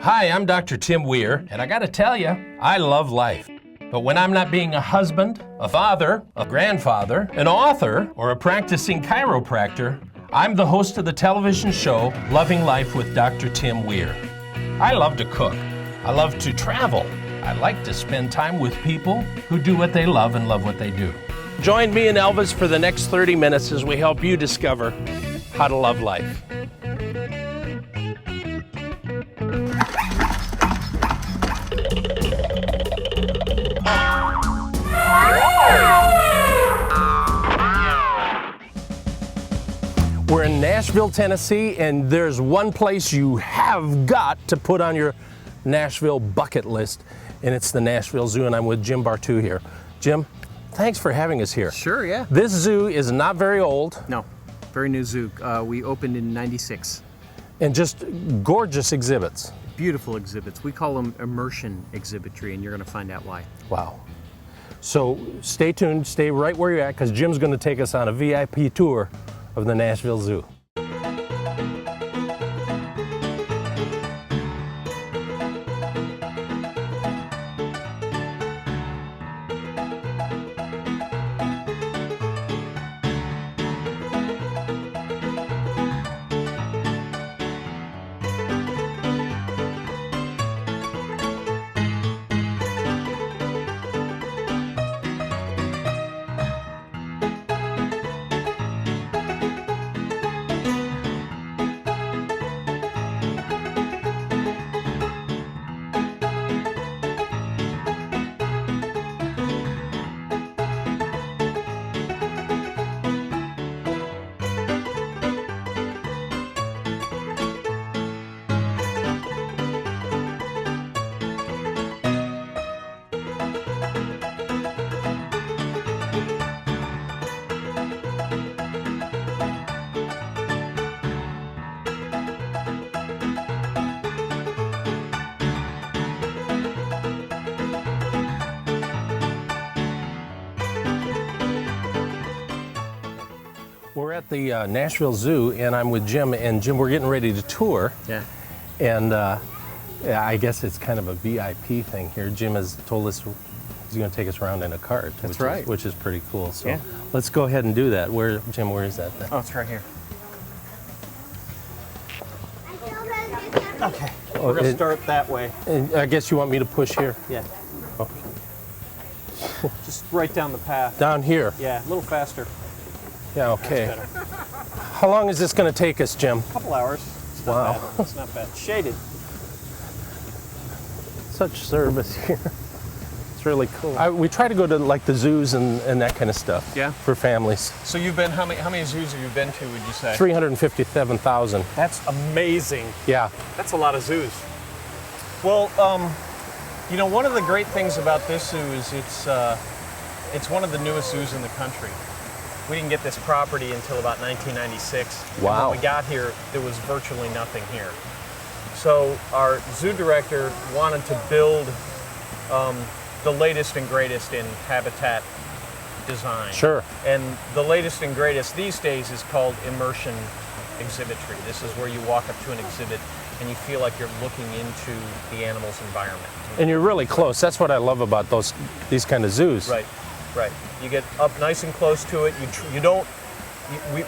Hi, I'm Dr. Tim Weir, and I gotta tell you, I love life. But when I'm not being a husband, a father, a grandfather, an author, or a practicing chiropractor, I'm the host of the television show Loving Life with Dr. Tim Weir. I love to cook. I love to travel. I like to spend time with people who do what they love and love what they do. Join me and Elvis for the next 30 minutes as we help you discover how to love life. We're in Nashville, Tennessee, and there's one place you have got to put on your Nashville bucket list, and it's the Nashville Zoo, and I'm with Jim Bartu here. Jim, thanks for having us here. Sure, yeah. This zoo is not very old. No, very new zoo. We opened in '96. And just gorgeous exhibits. Beautiful exhibits. We call them immersion exhibitry, and you're going to find out why. Wow. So stay tuned, stay right where you're at, because Jim's going to take us on a VIP tour of the Nashville Zoo. We're at the Nashville Zoo, and I'm with Jim, and Jim, we're getting ready to tour. Yeah. And yeah, I guess it's kind of a VIP thing here. Jim has told us he's going to take us around in a cart. That's right. Which is pretty cool. So yeah. Let's go ahead and do that. Jim, where is that then? Oh, it's right here. Okay. We're going to start that way. And I guess you want me to push here? Yeah. Okay. Just right down the path. Down here? Yeah, a little faster. Yeah, okay. That's better. How long is this going to take us, Jim? A couple hours. It's not Wow. bad. It's not bad. Shaded. Such service here. It's really cool. We try to go to like the zoos and that kind of stuff. Yeah. For families. So you've been, how many zoos have you been to, would you say? 357,000. That's amazing. Yeah. That's a lot of zoos. Well, you know, one of the great things about this zoo is it's one of the newest zoos in the country. We didn't get this property until about 1996. Wow. And when we got here, there was virtually nothing here. So our zoo director wanted to build the latest and greatest in habitat design. Sure. And the latest and greatest these days is called immersion exhibitry. This is where you walk up to an exhibit and you feel like you're looking into the animal's environment. And you're really close. That's what I love about these kind of zoos. Right, right. You get up nice and close to it.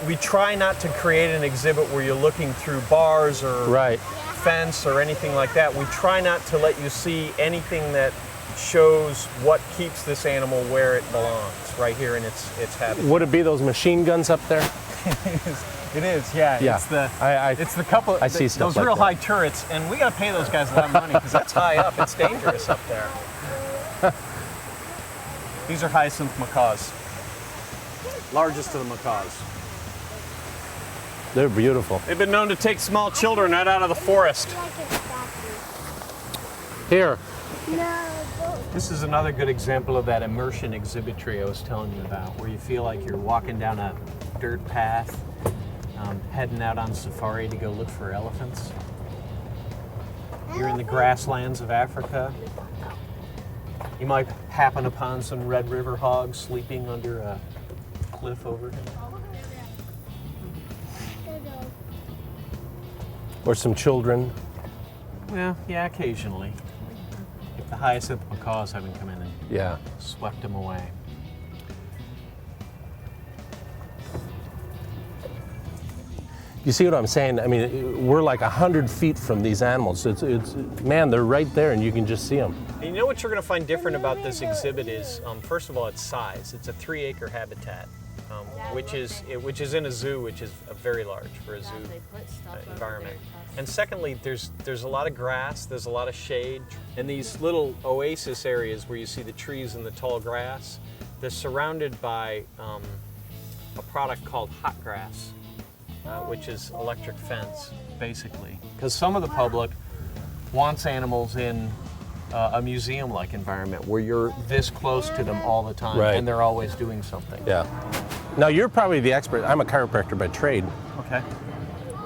We try not to create an exhibit where you're looking through bars or right. fence or anything like that. We try not to let you see anything that shows what keeps this animal where it belongs, right here in its habitat. Would it be those machine guns up there? It is, yeah. Yeah. It's the couple. I see stuff those like real that. high turrets, and we got to pay those guys a lot of money because that's high up. It's dangerous up there. These are hyacinth macaws. Largest of the macaws. They're beautiful. They've been known to take small children right out of the forest. Here. This is another good example of that immersion exhibitry I was telling you about, where you feel like you're walking down a dirt path, heading out on safari to go look for elephants. You're in the grasslands of Africa. You might happen upon some Red River hogs sleeping under a cliff overhead. Or some children Well, yeah, occasionally. If the highest macaws haven't come in and Yeah. swept them away. You see what I'm saying? I mean, we're like 100 feet from these animals. Man, they're right there and you can just see them. And you know what you're going to find different about this exhibit is, first of all, its size. It's a 3-acre habitat, which is in a zoo, which is very large for a zoo environment. And secondly, there's a lot of grass, there's a lot of shade, and these little oasis areas where you see the trees and the tall grass, they're surrounded by a product called hot grass. Which is electric fence, basically. Because some of the public wants animals in a museum-like environment where you're this close to them all the time, Right. and they're always doing something. Yeah. Now, you're probably the expert. I'm a chiropractor by trade. Okay.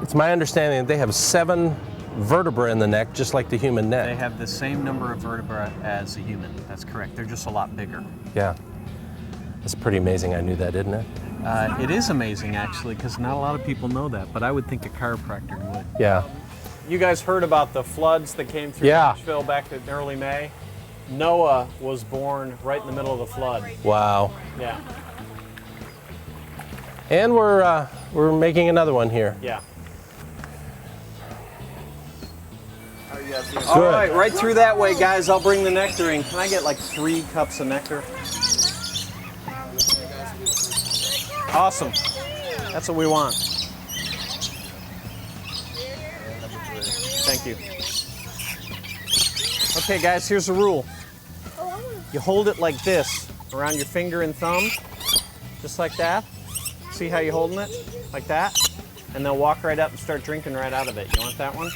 It's my understanding that they have 7 vertebrae in the neck, just like the human They neck. have the same number of vertebrae as a human. That's correct. They're just a lot bigger. Yeah. It's pretty amazing. I knew that, isn't it? It is amazing, actually, because not a lot of people know that, but I would think a chiropractor would. Yeah. You guys heard about the floods that came through Yeah. Nashville back in early May? Noah was born right in the middle of the flood. Wow. Yeah, And we're making another one here. yeah. Good. All right through that way, guys. I'll bring the nectaring. Can I get like 3 cups of nectar? Awesome. That's what we want. Thank you. Okay, guys, here's the rule. You hold it like this, around your finger and thumb, just like that. See how you're holding it? Like that. And then walk right up and start drinking right out of it. You want that one?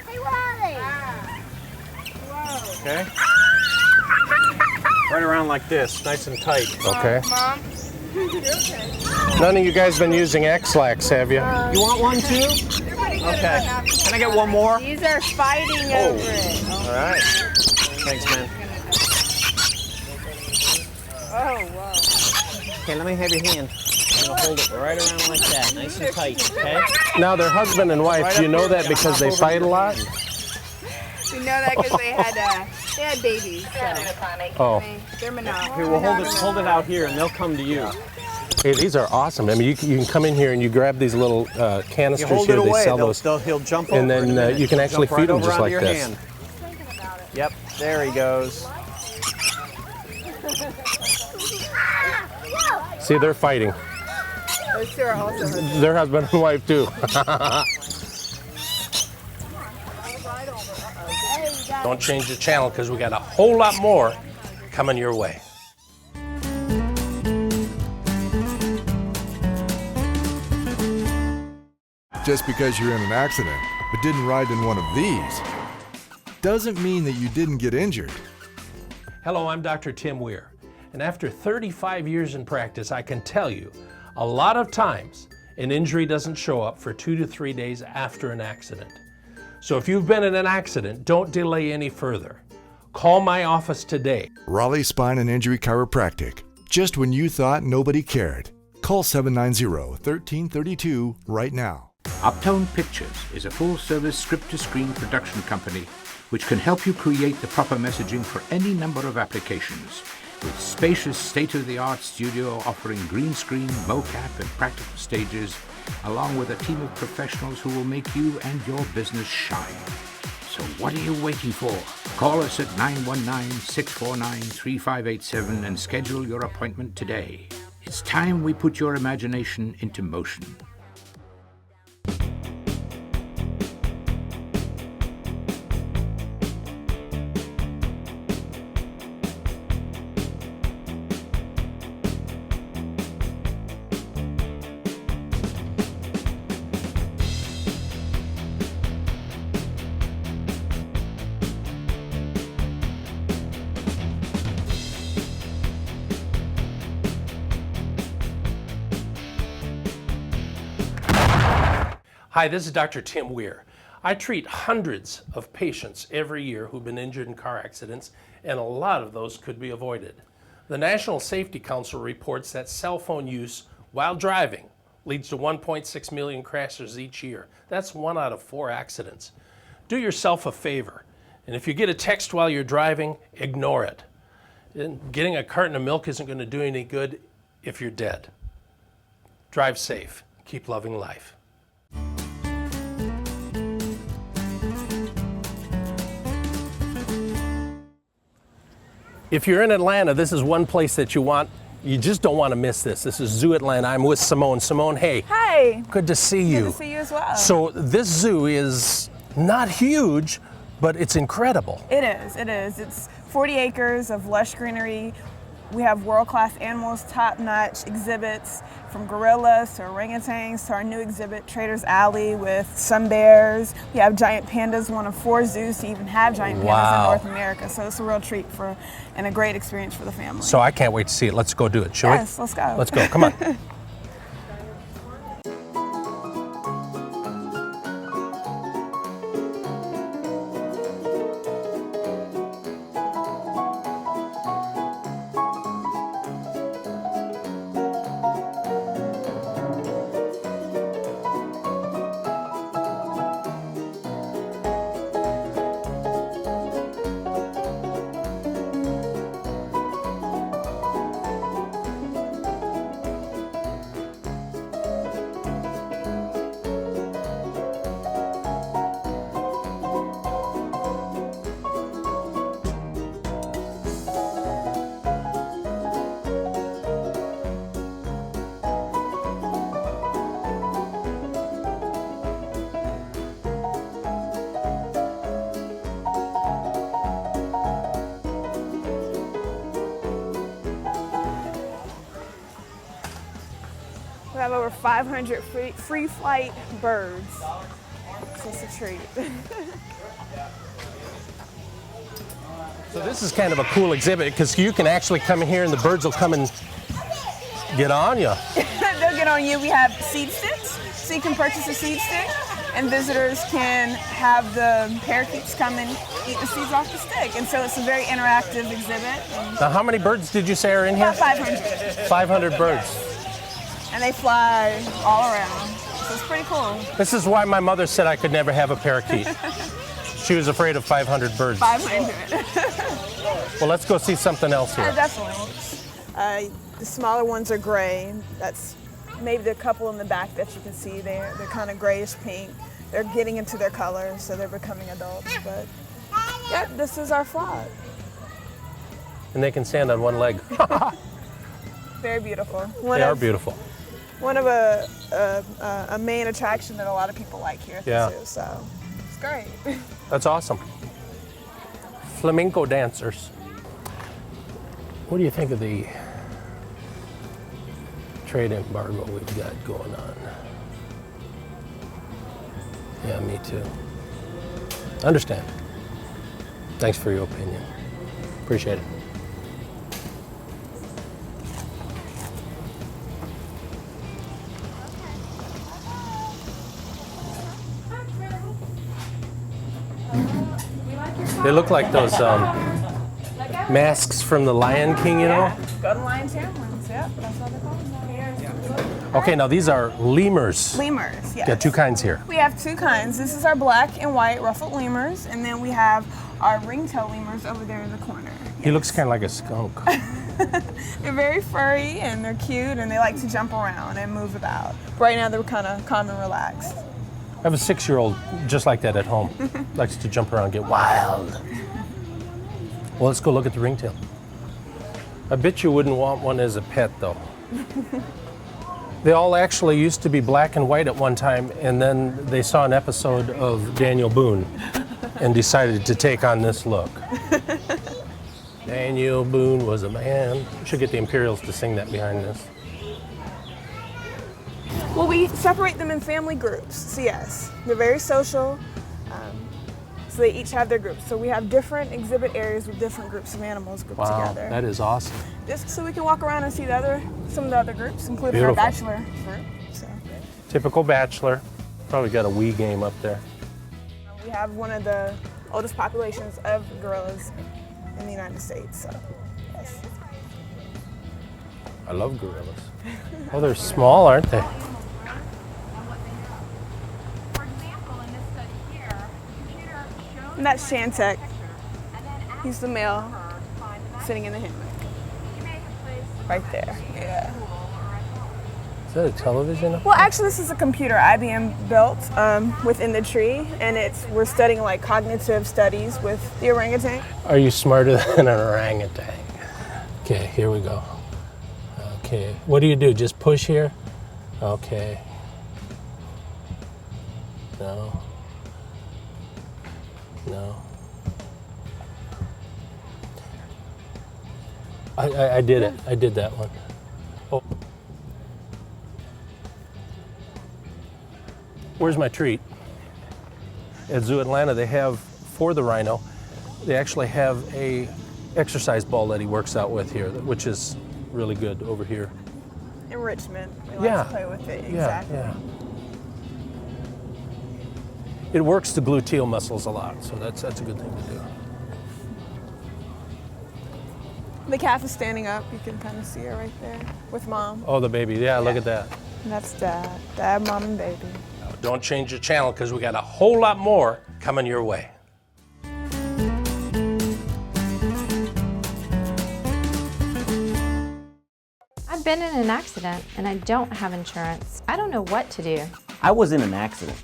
Hey, Wally! Okay. Right around like this, nice and tight. Okay. Mom? None of you guys been using X-Lax, have you? You want one too? Okay. Can I get one more? These are fighting over it. All right. Thanks, man. Oh, wow. Okay, let me have your hand. I'm gonna hold it right around like that, nice and tight. Okay. Now, they're husband and wife. Right Do you up know here, that gonna because hop they over fight a your lot? hand. We know that because they had babies. So Oh. they're monogamous. Here, we'll hold it out here, and they'll come to you. Hey, these are awesome. I mean, you can come in here and you grab these little You canisters hold here. it They away. sell those. He'll jump over. And then, in a minute. you can He'll actually jump feed right him just over like onto your this. hand. Yep. There he goes. See, they're fighting. Those two are also her. They're husband and wife too. Don't change the channel because we got a whole lot more coming your way. Just because you're in an accident but didn't ride in one of these doesn't mean that you didn't get injured. Hello, I'm Dr. Tim Weir, and after 35 years in practice, I can tell you a lot of times an injury doesn't show up for 2 to 3 days after an accident. So if you've been in an accident, don't delay any further. Call my office today. Raleigh Spine and Injury Chiropractic. Just when you thought nobody cared. Call 790-1332 right now. Uptone Pictures is a full-service script-to-screen production company which can help you create the proper messaging for any number of applications. With spacious state-of-the-art studio offering green screen, mocap, and practical stages, along with a team of professionals who will make you and your business shine. So what are you waiting for? Call us at 919-649-3587 and schedule your appointment today. It's time we put your imagination into motion. Hi, this is Dr. Tim Weir. I treat hundreds of patients every year who've been injured in car accidents, and a lot of those could be avoided. The National Safety Council reports that cell phone use while driving leads to 1.6 million crashes each year. That's 1 out of 4 accidents. Do yourself a favor, and if you get a text while you're driving, ignore it. And getting a carton of milk isn't going to do any good if you're dead. Drive safe. Keep loving life. If you're in Atlanta, this is one place that you just don't want to miss this. This is Zoo Atlanta. I'm with Simone. Simone, hey. Hi. Good to see you. Good to see you as well. So this zoo is not huge, but it's incredible. It is. It's 40 acres of lush greenery. We have world-class animals, top-notch exhibits, from gorillas to orangutans to our new exhibit, Trader's Alley, with sun bears. We have giant pandas, one of 4 zoos to even have giant pandas in North America. So it's a real treat and a great experience for the family. So I can't wait to see it. Let's go do it, shall we? Yes, let's go. Let's go, come on. We have over 500 free flight birds. So it's a treat. So this is kind of a cool exhibit because you can actually come in here and the birds will come and get on you. They'll get on you. We have seed sticks, so you can purchase a seed stick, and visitors can have the parakeets come and eat the seeds off the stick. And so it's a very interactive exhibit. Now, how many birds did you say are in here? About 500. 500 birds. And they fly all around. So it's pretty cool. This is why my mother said I could never have a parakeet. She was afraid of 500 birds. 500. Well, let's go see something else here. Definitely. The smaller ones are gray. That's maybe the couple in the back that you can see there. They're kind of grayish pink. They're getting into their colors, so they're becoming adults. But yeah, this is our flock. And they can stand on one leg. Very beautiful. They are beautiful. One of a main attraction that a lot of people like here at the zoo. So it's great. That's awesome. Flamenco dancers. What do you think of the trade embargo we've got going on? Yeah, me too. Understand. Thanks for your opinion. Appreciate it. They look like those masks from the Lion King, you know? Golden lion tamerlans, yep, that's what they're called. Okay, now these are lemurs. Lemurs, yes. Got two kinds here. We have 2 kinds. This is our black and white ruffled lemurs, and then we have our ringtail lemurs over there in the corner. He looks kind of like a skunk. They're very furry and they're cute and they like to jump around and move about. Right now they're kind of calm and relaxed. I have a 6-year-old just like that at home. Likes to jump around, get wild. Well, let's go look at the ringtail. I bet you wouldn't want one as a pet, though. They all actually used to be black and white at one time, and then they saw an episode of Daniel Boone and decided to take on this look. Daniel Boone was a man. We should get the Imperials to sing that behind this. Well, we separate them in family groups. So yes, they're very social. So they each have their groups. So we have different exhibit areas with different groups of animals grouped together. That is awesome. Just so we can walk around and see some of the other groups, including Beautiful. our bachelor group. So. Typical bachelor. Probably got a Wii game up there. We have one of the oldest populations of gorillas in the United States. So yes. I love gorillas. Oh, they're small, aren't they? And that's Shantek. He's the male sitting in the hammock. Right there, yeah. Is that a television? Well, actually, this is a computer IBM built within the tree, and we're studying like cognitive studies with the orangutan. Are you smarter than an orangutan? Okay, here we go. Okay, what do you do? Just push here? Okay. No. No. I did it. I did that one. Oh. Where's my treat? At Zoo Atlanta, they have, for the rhino, they actually have a exercise ball that he works out with here, which is really good over here. Enrichment. We like to play with it. Exactly. Yeah. It works the gluteal muscles a lot, so that's a good thing to do. The calf is standing up. You can kind of see her right there with mom. Oh, the baby. Yeah, look at that. And that's dad. Dad, mom, and baby. Now, don't change the channel because we got a whole lot more coming your way. I've been in an accident and I don't have insurance. I don't know what to do. I was in an accident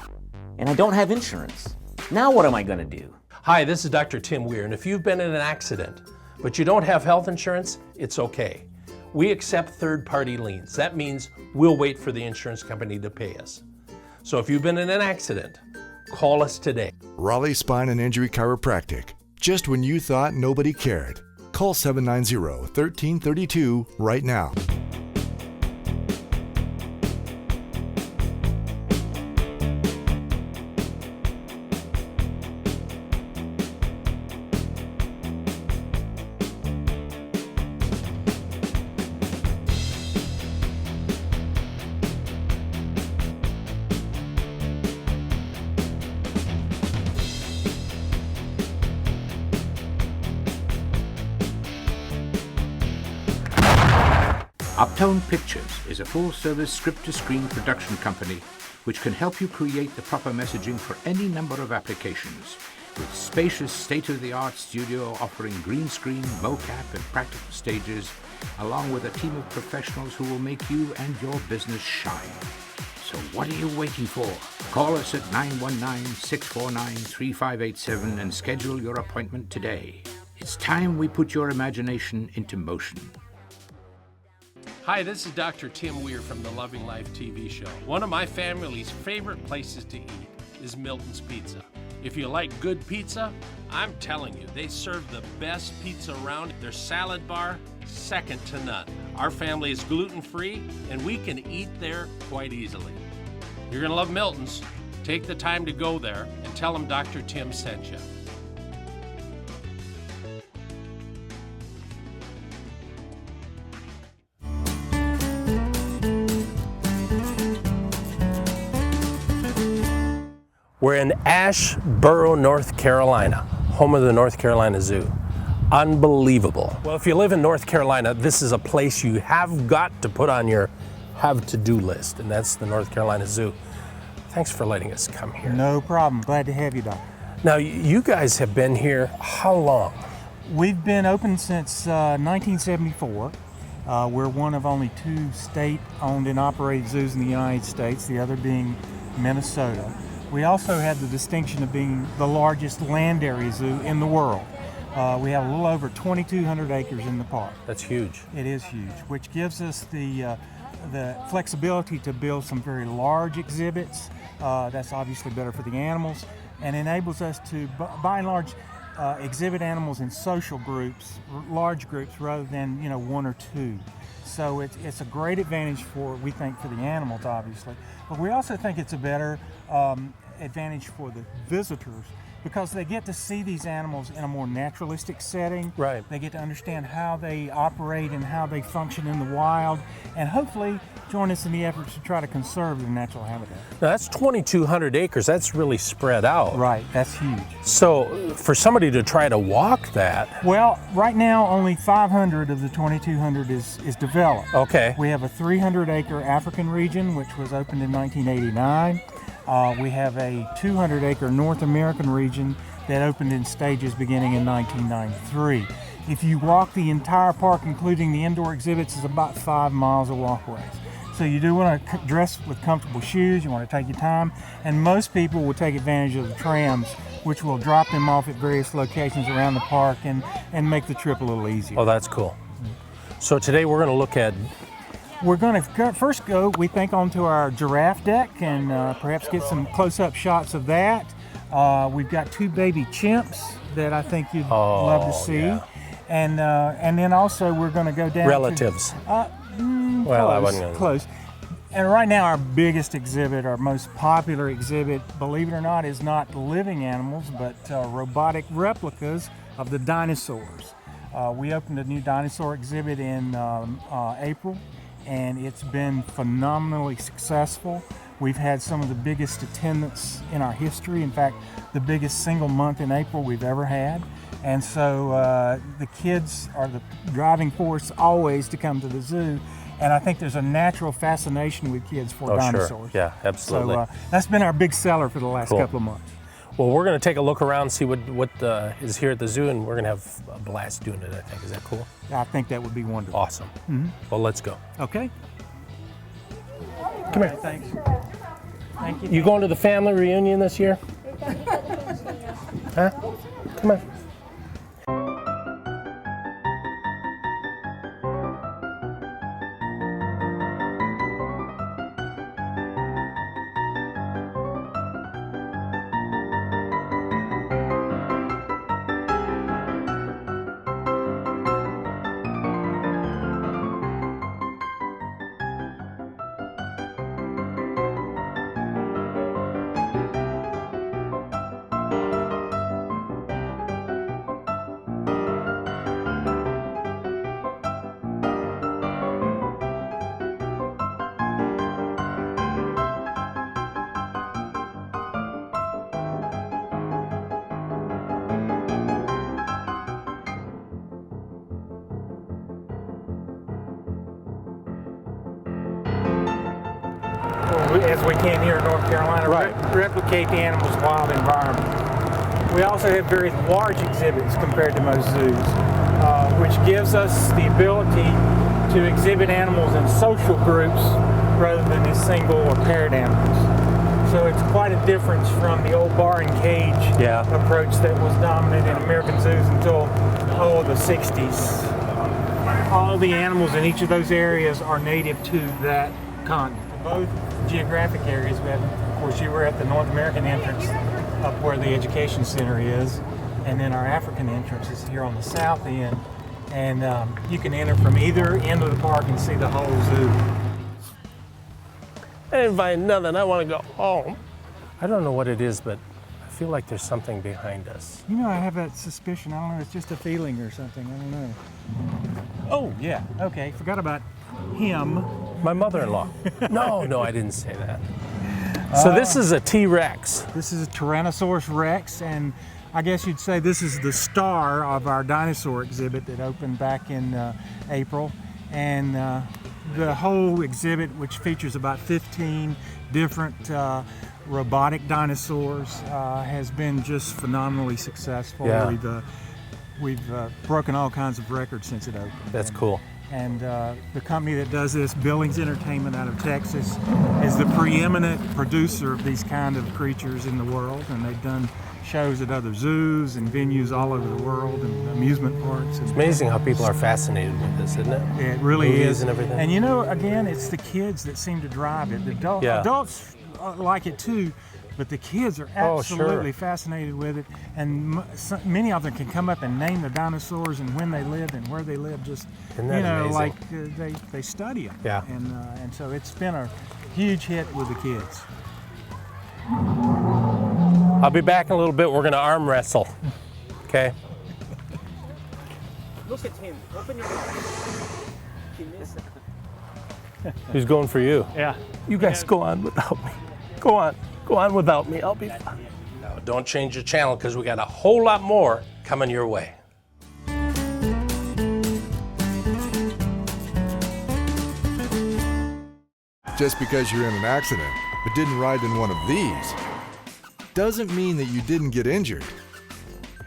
and I don't have insurance. Now what am I gonna do? Hi, this is Dr. Tim Weir, and if you've been in an accident, but you don't have health insurance, it's okay. We accept third-party liens. That means we'll wait for the insurance company to pay us. So if you've been in an accident, call us today. Raleigh Spine and Injury Chiropractic. Just when you thought nobody cared. Call 790-1332 right now. Uptone Pictures is a full-service script-to-screen production company which can help you create the proper messaging for any number of applications, with spacious state-of-the-art studio offering green screen, mocap, and practical stages, along with a team of professionals who will make you and your business shine. So what are you waiting for? Call us at 919-649-3587 and schedule your appointment today. It's time we put your imagination into motion. Hi, this is Dr. Tim Weir from the Loving Life TV show. One of my family's favorite places to eat is Milton's Pizza. If you like good pizza, I'm telling you, they serve the best pizza around. Their salad bar, second to none. Our family is gluten-free, and we can eat there quite easily. You're gonna love Milton's. Take the time to go there and tell them Dr. Tim sent you. We're in Asheboro, North Carolina, home of the North Carolina Zoo. Unbelievable. Well, if you live in North Carolina, this is a place you have got to put on your have-to-do list, and that's the North Carolina Zoo. Thanks for letting us come here. No problem. Glad to have you, Doc. Now, you guys have been here how long? We've been open since 1974. We're one of only 2 state-owned and operated zoos in the United States, the other being Minnesota. We also have the distinction of being the largest land area zoo in the world. We have a little over 2,200 acres in the park. That's huge. It is huge, which gives us the flexibility to build some very large exhibits. That's obviously better for the animals, and enables us to, by and large, exhibit animals in social groups, large groups, rather than 1 or 2. So it's a great advantage we think, for the animals, obviously. But we also think it's a better advantage for the visitors, because they get to see these animals in a more naturalistic setting. Right. They get to understand how they operate and how they function in the wild, and hopefully join us in the efforts to try to conserve their natural habitat. Now, that's 2,200 acres. That's really spread out. Right, that's huge. So for somebody to try to walk that... Well, right now only 500 of the 2,200 is developed. Okay. We have a 300-acre African region, which was opened in 1989. We have a 200-acre North American region that opened in stages beginning in 1993. If you walk the entire park, including the indoor exhibits, it's about 5 miles of walkways. So you do want to dress with comfortable shoes, you want to take your time, and most people will take advantage of the trams, which will drop them off at various locations around the park and make the trip a little easier. Oh, that's cool. So today we're going to look at... We're going to first go, we think, onto our giraffe deck and perhaps get some close-up shots of that. We've got 2 baby chimps that I think you'd love to see. Yeah. And then also we're going to go down relatives. to... Well, I wasn't gonna... Close. And right now our biggest exhibit, our most popular exhibit, believe it or not, is not living animals, but robotic replicas of the dinosaurs. We opened a new dinosaur exhibit in April, and it's been phenomenally successful. We've had some of the biggest attendance in our history. In fact, the biggest single month in April we've ever had. And so the kids are the driving force always to come to the zoo. And I think there's a natural fascination with kids for dinosaurs. Sure. Yeah, absolutely. So that's been our big seller for the last couple of months. Well, we're going to take a look around, see what is here at the zoo, and we're going to have a blast doing it, I think. Is that cool? I think that would be wonderful. Awesome. Mm-hmm. Well, let's go. Okay. Come here. Thanks. Thank you. You going to the family reunion this year? Huh? Come on. As we can here in North Carolina, replicate the animal's wild environment. We also have very large exhibits compared to most zoos, which gives us the ability to exhibit animals in social groups rather than as single or paired animals. So it's quite a difference from the old bar and cage approach that was dominant in American zoos until the 60s. All the animals in each of those areas are native to that continent. Both geographic areas, we have, of course, you were at the North American entrance up where the education center is, and then our African entrance is here on the south end, and you can enter from either end of the park and see the whole zoo. I didn't find nothing. I want to go home. I don't know what it is, but I feel like there's something behind us. You know, I have that suspicion. I don't know, it's just a feeling or something. I don't know. Oh, yeah. Okay, forgot about him. My mother-in-law. No, I didn't say that. So this is a T-Rex. This is a Tyrannosaurus Rex, and I guess you'd say this is the star of our dinosaur exhibit that opened back in April. And the whole exhibit, which features about 15 different robotic dinosaurs, has been just phenomenally successful. Yeah. We've broken all kinds of records since it opened. That's cool. And the company that does this, Billings Entertainment out of Texas, is the preeminent producer of these kind of creatures in the world. And they've done shows at other zoos and venues all over the world and amusement parks. It's amazing how people are fascinated with this, isn't it? It really Movies is. And everything. And you know, again, it's the kids that seem to drive it. The adults like it too, but the kids are absolutely fascinated with it. And many of them can come up and name the dinosaurs and when they lived and where they lived. Just amazing? Like they study them. Yeah. And so it's been a huge hit with the kids. I'll be back in a little bit. We're going to arm wrestle. Okay. Look at him. Open your eyes. He missed it. Who's going for you? Yeah. You guys go on without me. Go on without me. I'll be fine. Now, don't change the channel because we got a whole lot more coming your way. Just because you're in an accident, but didn't ride in one of these, doesn't mean that you didn't get injured.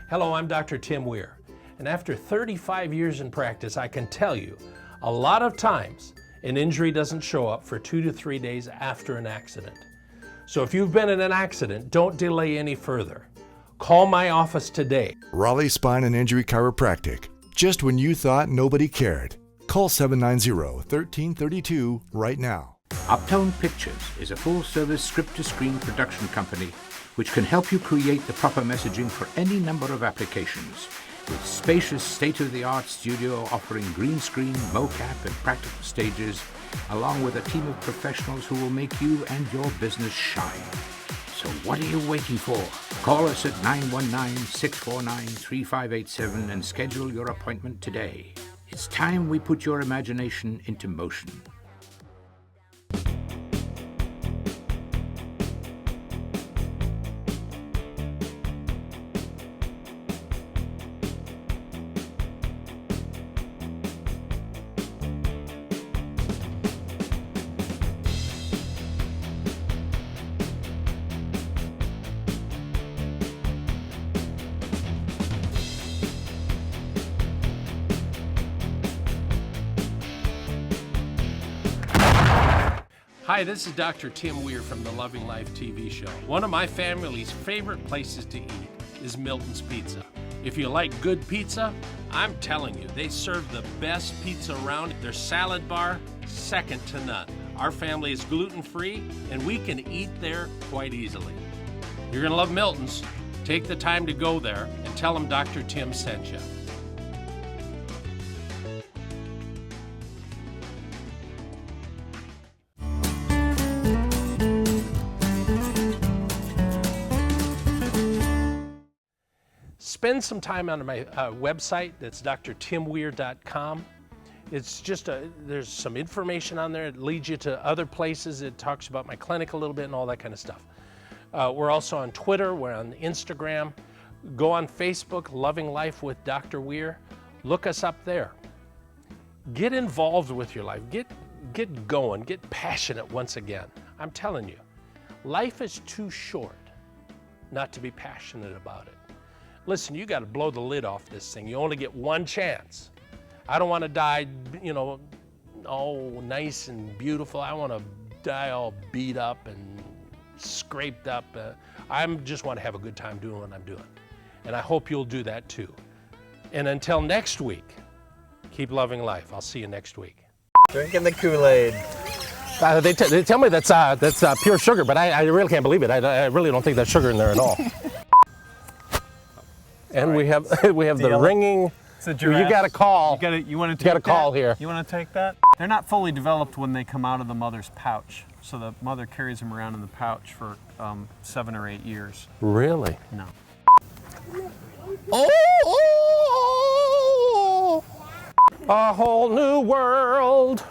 Hello, I'm Dr. Tim Weir, and after 35 years in practice, I can tell you, a lot of times, an injury doesn't show up for 2 to 3 days after an accident. So if you've been in an accident, don't delay any further. Call my office today. Raleigh Spine and Injury Chiropractic. Just when you thought nobody cared. Call 790-1332 right now. Uptown Pictures is a full-service script-to-screen production company which can help you create the proper messaging for any number of applications, with spacious state-of-the-art studio offering green screen, mocap, and practical stages, along with a team of professionals who will make you and your business shine. So what are you waiting for? Call us at 919-649-3587 and schedule your appointment today. It's time we put your imagination into motion. Hi, this is Dr. Tim Weir from the Loving Life TV show. One of my family's favorite places to eat is Milton's Pizza. If you like good pizza, I'm telling you, they serve the best pizza around. Their salad bar, second to none. Our family is gluten-free, and we can eat there quite easily. You're gonna love Milton's. Take the time to go there and tell them Dr. Tim sent you. Spend some time on my website. That's drtimweir.com. It's just there's some information on there. It leads you to other places. It talks about my clinic a little bit and all that kind of stuff. We're also on Twitter. We're on Instagram. Go on Facebook, Loving Life with Dr. Weir. Look us up there. Get involved with your life. Get going. Get passionate once again. I'm telling you, life is too short not to be passionate about it. Listen, you got to blow the lid off this thing. You only get one chance. I don't want to die, all nice and beautiful. I want to die all beat up and scraped up. I just want to have a good time doing what I'm doing. And I hope you'll do that too. And until next week, keep loving life. I'll see you next week. Drinking the Kool-Aid. They tell me that's pure sugar, but I really can't believe it. I really don't think there's sugar in there at all. And we have the ringing. It's a giraffe. You got a call. You want to take got a call here. You want to take that? They're not fully developed when they come out of the mother's pouch. So the mother carries them around in the pouch for 7 or 8 years. Really? No. Oh, a whole new world.